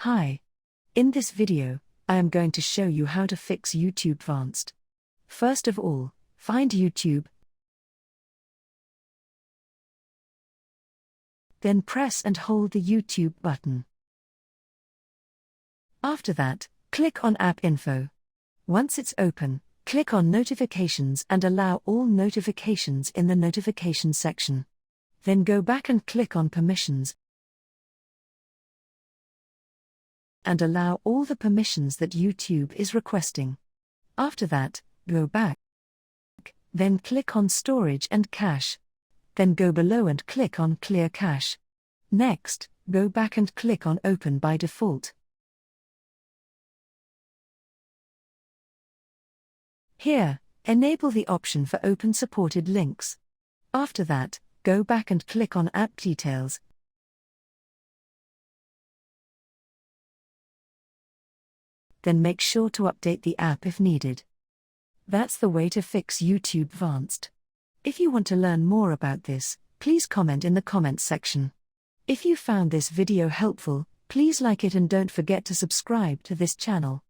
Hi. In this video, I am going to show you how to fix YouTube Vanced. First of all, find YouTube. Then press and hold the YouTube button. After that, click on App Info. Once it's open, click on Notifications and allow all notifications in the Notifications section. Then go back and click on Permissions and allow all the permissions that YouTube is requesting. After that, go back. Then click on Storage and Cache. Then go below and click on Clear Cache. Next, go back and click on Open by default. Here, enable the option for Open Supported Links. After that, go back and click on App Details. Then make sure to update the app if needed. That's the way to fix YouTube Vanced. If you want to learn more about this, please comment in the comments section. If you found this video helpful, please like it and don't forget to subscribe to this channel.